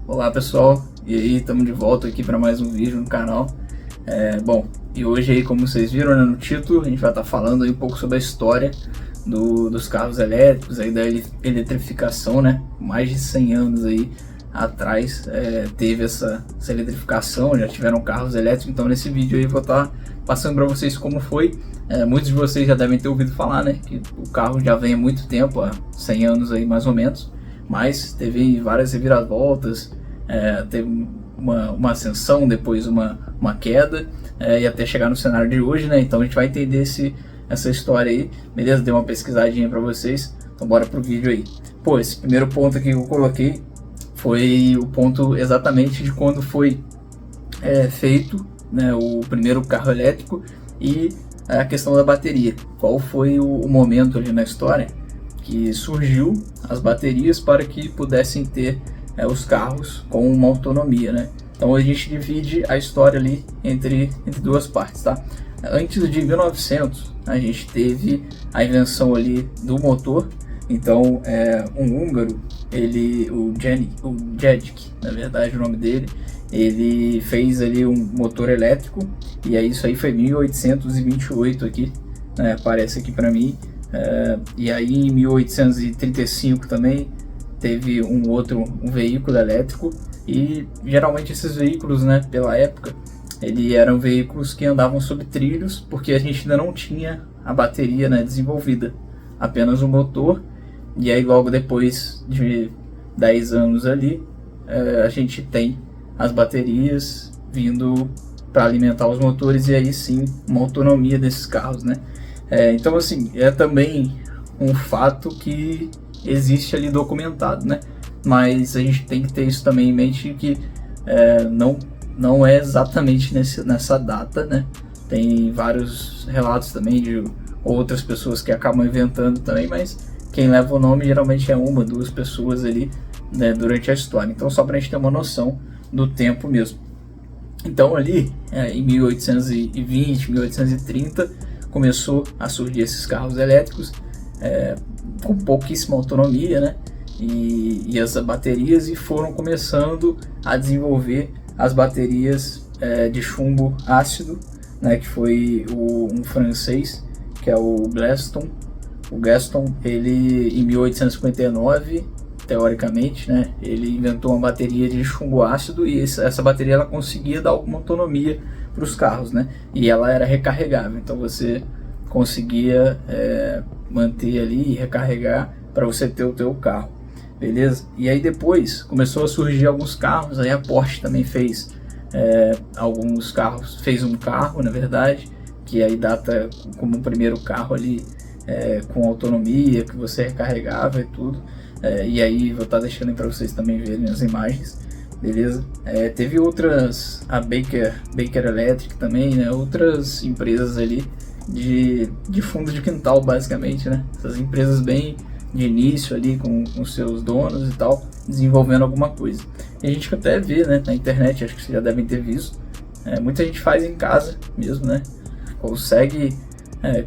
Olá pessoal, e aí, estamos de volta aqui para mais um vídeo no canal. Bom, e hoje aí, como vocês viram, né, no título, a gente vai estar falando aí um pouco sobre a história dos carros elétricos, aí da eletrificação, né? Mais de 100 anos aí atrás teve essa eletrificação, já tiveram carros elétricos, então nesse vídeo aí eu vou estar passando para vocês como foi. Muitos de vocês já devem ter ouvido falar, né, que o carro já vem há muito tempo, há 100 anos aí mais ou menos, mas teve várias reviravoltas, teve uma ascensão, depois uma queda, e até chegar no cenário de hoje, né? Então a gente vai entender essa história aí, beleza? Dei uma pesquisadinha para vocês, então bora pro vídeo aí. Pô, esse primeiro ponto aqui que eu coloquei foi o ponto exatamente de quando foi feito, né, o primeiro carro elétrico e a questão da bateria. Qual foi o momento ali na história que surgiu as baterias para que pudessem ter os carros com uma autonomia, né? Então a gente divide a história ali entre duas partes, tá? Antes de 1900 a gente teve a invenção ali do motor. Então um húngaro, o Jedek, na verdade o nome dele, ele fez ali um motor elétrico, e aí isso aí foi 1828 aqui, né? Aparece aqui para mim. E aí em 1835 também teve um veículo elétrico, e geralmente esses veículos, né, pela época, eram veículos que andavam sobre trilhos, porque a gente ainda não tinha a bateria, né, desenvolvida, apenas o motor. E aí logo depois de 10 anos ali, a gente tem as baterias vindo para alimentar os motores, e aí sim uma autonomia desses carros, né? Então assim, é também um fato que existe ali documentado, né? Mas a gente tem que ter isso também em mente, que não é exatamente nessa data, né? Tem vários relatos também de outras pessoas que acabam inventando também, mas quem leva o nome geralmente é uma, duas pessoas ali, né, durante a história. Então só para a gente ter uma noção do tempo mesmo. Então ali em 1820, 1830 começou a surgir esses carros elétricos com pouquíssima autonomia, né? E as baterias, e foram começando a desenvolver as baterias de chumbo ácido, né? Que foi um francês, que é o Gaston. O Gaston, ele em 1859, teoricamente, né, ele inventou uma bateria de chumbo ácido, e essa bateria ela conseguia dar alguma autonomia para os carros, né? E ela era recarregável, então você conseguia manter ali e recarregar para você ter o teu carro, beleza? E aí depois começou a surgir alguns carros, aí a Porsche também fez alguns carros, fez um carro, na verdade, que aí data como o primeiro carro ali com autonomia, que você recarregava e tudo. E aí vou estar deixando para vocês também verem as imagens, beleza? Teve outras, a Baker Electric também, né? Outras empresas ali de fundo de quintal, basicamente, né? Essas empresas bem de início ali, com seus donos e tal, desenvolvendo alguma coisa. E a gente até vê, né, na internet, acho que vocês já devem ter visto, muita gente faz em casa mesmo, né? Consegue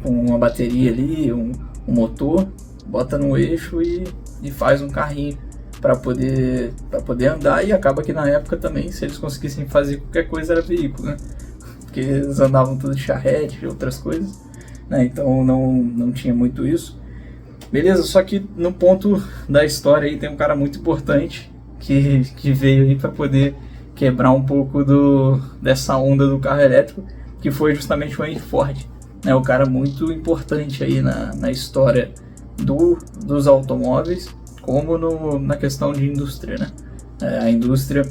com uma bateria ali, um motor, bota no eixo e faz um carrinho para poder andar. E acaba que na época também, se eles conseguissem fazer qualquer coisa, era veículo, né? Porque eles andavam tudo de charrete e outras coisas, né? Então não tinha muito isso, beleza? Só que no ponto da história aí tem um cara muito importante que veio aí para poder quebrar um pouco dessa onda do carro elétrico, que foi justamente o Henry Ford, né? O cara muito importante aí na história dos automóveis, como na questão de indústria, né? A indústria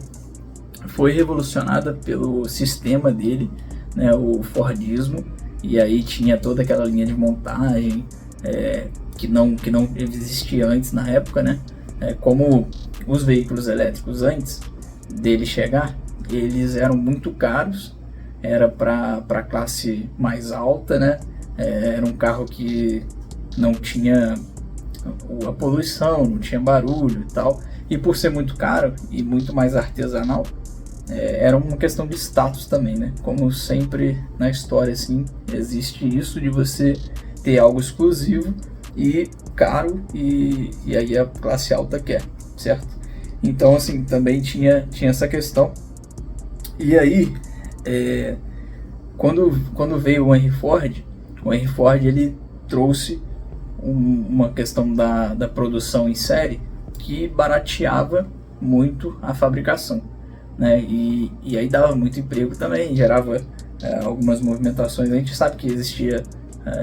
foi revolucionada pelo sistema dele, né? O Fordismo. E aí tinha toda aquela linha de montagem que não existia antes na época, né? Como os veículos elétricos antes dele chegar, eles eram muito caros, era para a classe mais alta, né? Era um carro que não tinha a poluição, não tinha barulho e tal, e por ser muito caro e muito mais artesanal, era uma questão de status também, né? Como sempre na história, assim, existe isso de você ter algo exclusivo e caro, e aí a classe alta quer, certo? Então, assim, também tinha essa questão. E aí, quando veio o Henry Ford ele trouxe uma questão da produção em série que barateava muito a fabricação, né? E aí dava muito emprego também, gerava algumas movimentações. A gente sabe que existia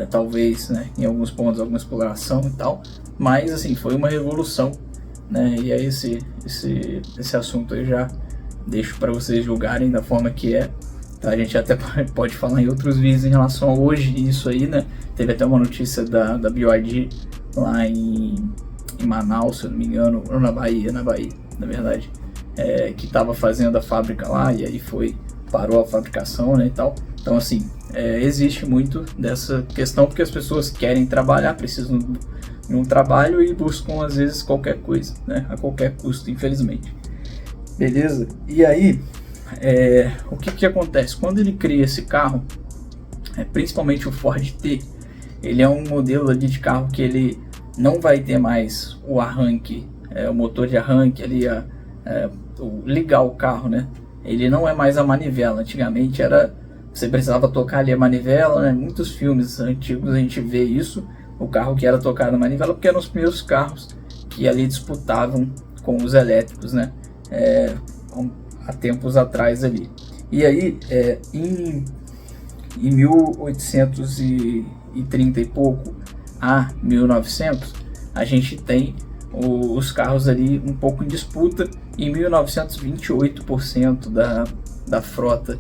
talvez, né, em alguns pontos alguma exploração e tal, mas assim foi uma revolução, né? E aí esse assunto eu já deixo para vocês julgarem da forma que é. Tá, a gente até pode falar em outros vídeos em relação a hoje isso aí, né? Teve até uma notícia da BYD lá em Manaus, se eu não me engano, ou na Bahia, na verdade, que estava fazendo a fábrica lá e aí parou a fabricação, né, e tal. Então, assim, existe muito dessa questão porque as pessoas querem trabalhar, precisam de um trabalho e buscam, às vezes, qualquer coisa, né, a qualquer custo, infelizmente. Beleza? E aí, o que acontece? Quando ele cria esse carro, principalmente o Ford T, ele é um modelo ali de carro que ele não vai ter mais o arranque, o motor de arranque ali, ligar o carro, né? Ele não é mais a manivela. Antigamente você precisava tocar ali a manivela, né? Muitos filmes antigos a gente vê isso, o carro que era tocado na manivela, porque eram os primeiros carros que ali disputavam com os elétricos, né? Há tempos atrás ali. E aí, em 1830 e pouco a 1900, a gente tem os carros ali um pouco em disputa. Em 1928, 28% da frota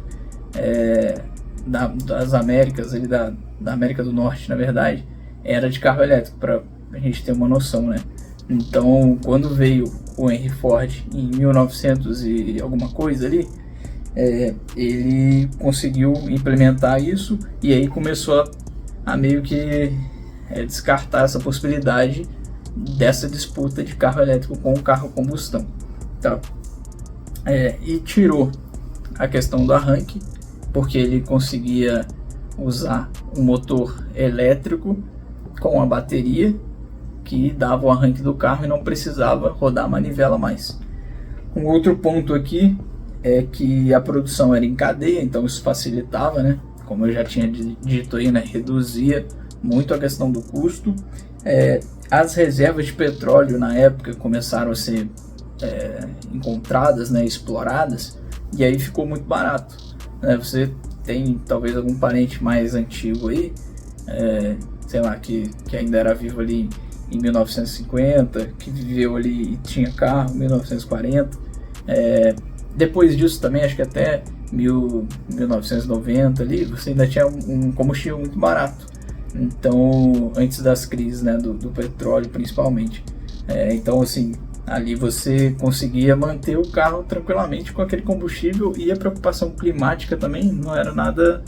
das Américas, ali da América do Norte, na verdade, era de carro elétrico, para a gente ter uma noção, né? Então, quando veio o Henry Ford em 1900 e alguma coisa ali, ele conseguiu implementar isso e aí começou a meio que descartar essa possibilidade dessa disputa de carro elétrico com o carro a combustão, tá? E tirou a questão do arranque, porque ele conseguia usar um motor elétrico com a bateria que dava o arranque do carro e não precisava rodar a manivela mais. Um outro ponto aqui é que a produção era em cadeia, então isso facilitava, né? Como eu já tinha dito aí, né? Reduzia muito a questão do custo. As reservas de petróleo na época começaram a ser encontradas, né? Exploradas, e aí ficou muito barato, né? Você tem talvez algum parente mais antigo aí, sei lá, que ainda era vivo ali em 1950, que viveu ali e tinha carro em 1940. Depois disso também, acho que até 1990 ali, você ainda tinha um combustível muito barato. Então, antes das crises, né, do petróleo principalmente. Então, assim, ali você conseguia manter o carro tranquilamente com aquele combustível, e a preocupação climática também não era nada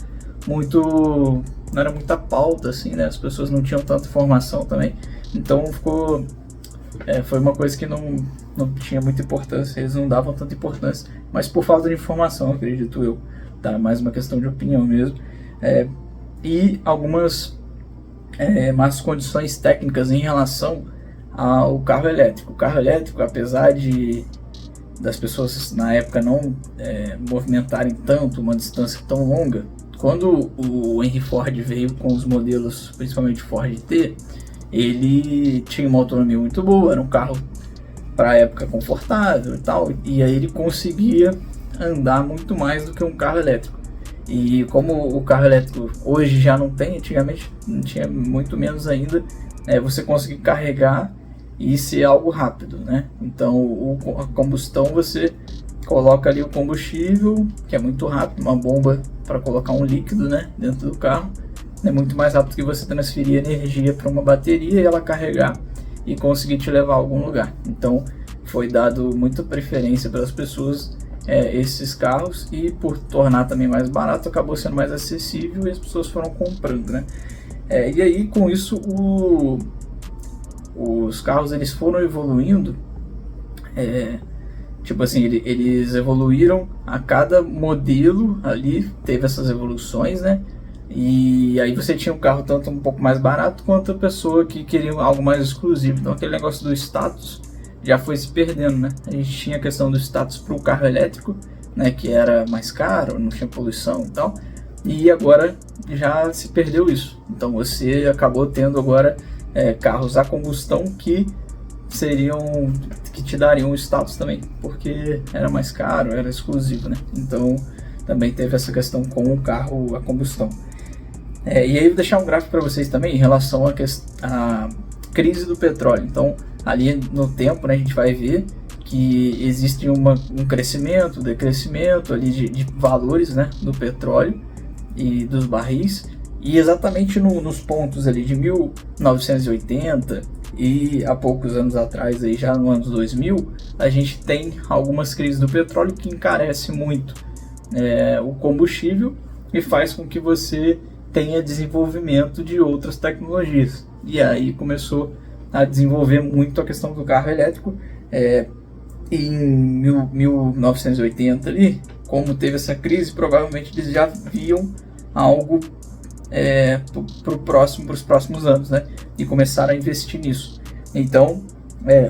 muito, não era muita pauta, assim, né? As pessoas não tinham tanta informação também. Então foi uma coisa que não tinha muita importância, eles não davam tanta importância, mas por falta de informação, acredito eu, tá? Mais uma questão de opinião mesmo. E algumas más condições técnicas em relação ao carro elétrico. O carro elétrico, apesar das pessoas na época não movimentarem tanto uma distância tão longa, quando o Henry Ford veio com os modelos, principalmente Ford T, ele tinha uma autonomia muito boa, era um carro para a época confortável e tal, e aí ele conseguia andar muito mais do que um carro elétrico. E como o carro elétrico hoje já não tem, antigamente não tinha, muito menos ainda, você conseguir carregar e ser algo rápido, né? Então a combustão, você coloca ali o combustível, que é muito rápido, uma bomba para colocar um líquido, né, dentro do carro. É muito mais rápido que você transferir energia para uma bateria e ela carregar e conseguir te levar a algum lugar. Então foi dado muita preferência pelas pessoas esses carros, e por tornar também mais barato, acabou sendo mais acessível e as pessoas foram comprando, né? E aí com isso os carros eles foram evoluindo, tipo assim, eles evoluíram a cada modelo ali, teve essas evoluções, né? E aí você tinha um carro tanto um pouco mais barato quanto a pessoa que queria algo mais exclusivo. Então aquele negócio do status já foi se perdendo, né? A gente tinha a questão do status para o carro elétrico, né, que era mais caro, não tinha poluição e tal, e agora já se perdeu isso. Então você acabou tendo agora carros a combustão que te dariam status também, porque era mais caro, era exclusivo, né? Então também teve essa questão com o carro a combustão. E aí eu vou deixar um gráfico para vocês também em relação à crise do petróleo. Então ali no tempo, né, a gente vai ver que existe um crescimento, decrescimento ali de valores, né, do petróleo e dos barris, e exatamente nos pontos ali de 1980 e há poucos anos atrás, aí já no anos 2000, a gente tem algumas crises do petróleo que encarece muito o combustível e faz com que você tenha desenvolvimento de outras tecnologias. E aí começou a desenvolver muito a questão do carro elétrico. Em 1980 ali, como teve essa crise, provavelmente eles já viam algo para os próximos anos, né? E começaram a investir nisso. Então,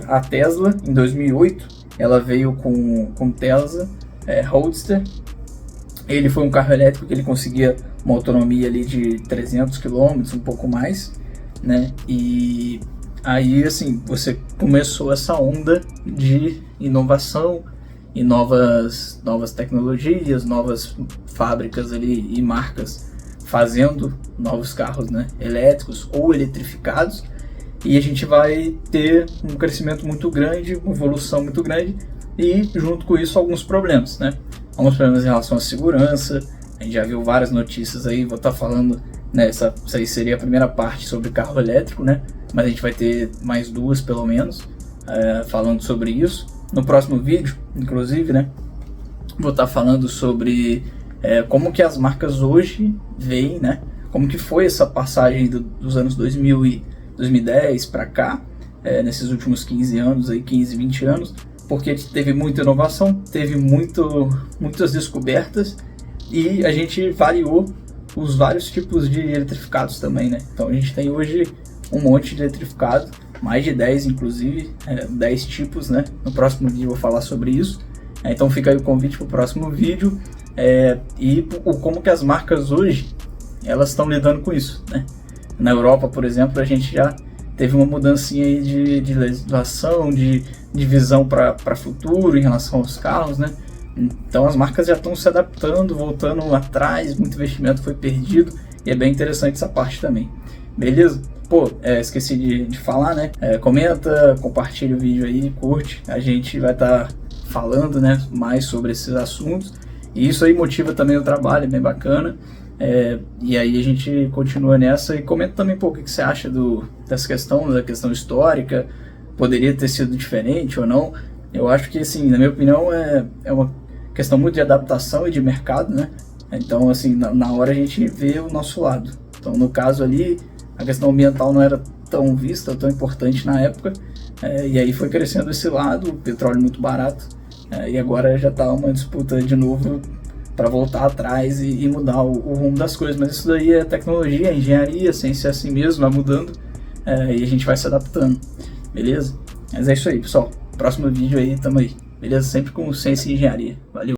a Tesla, em 2008, ela veio com Tesla Roadster. Ele foi um carro elétrico que ele conseguia uma autonomia ali de 300 km, um pouco mais, né? E aí, assim, você começou essa onda de inovação e novas tecnologias, novas fábricas ali e marcas fazendo novos carros, né, elétricos ou eletrificados, e a gente vai ter um crescimento muito grande, uma evolução muito grande, e junto com isso alguns problemas, né? Alguns problemas em relação à segurança. A gente já viu várias notícias aí, vou estar falando, né, essa aí seria a primeira parte sobre carro elétrico, né? Mas a gente vai ter mais duas pelo menos falando sobre isso. No próximo vídeo, inclusive, né, vou estar falando sobre como que as marcas hoje veem, né? Como que foi essa passagem dos anos 2000 e 2010 para cá, nesses últimos 15 anos, aí, 15, 20 anos, porque teve muita inovação, teve muitas descobertas, e a gente variou os vários tipos de eletrificados também, né? Então a gente tem hoje um monte de eletrificado, mais de 10 inclusive, 10 tipos, né? No próximo vídeo eu vou falar sobre isso. Então fica aí o convite para o próximo vídeo, e como que as marcas hoje elas estão lidando com isso, né? Na Europa, por exemplo, a gente já teve uma mudancinha aí de legislação, de visão para futuro em relação aos carros, né? Então as marcas já estão se adaptando, voltando atrás, muito investimento foi perdido, e é bem interessante essa parte também. Beleza? Pô, esqueci de falar, né? Comenta, compartilha o vídeo aí, curte. A gente vai estar falando, né, mais sobre esses assuntos, e isso aí motiva também o trabalho, é bem bacana. E aí a gente continua nessa, e comenta também, pô, o que você acha dessa questão, da questão histórica. Poderia ter sido diferente ou não? Eu acho que, assim, na minha opinião, é uma questão muito de adaptação e de mercado, né? Então, assim, na hora a gente vê o nosso lado. Então, no caso ali, a questão ambiental não era tão vista, tão importante na época, e aí foi crescendo esse lado, o petróleo muito barato, e agora já está uma disputa de novo para voltar atrás e mudar o rumo das coisas. Mas isso daí é tecnologia, engenharia, ciência assim mesmo, vai mudando, e a gente vai se adaptando, beleza? Mas é isso aí, pessoal. Próximo vídeo aí, tamo aí, beleza? Sempre com ciência e engenharia. Valeu!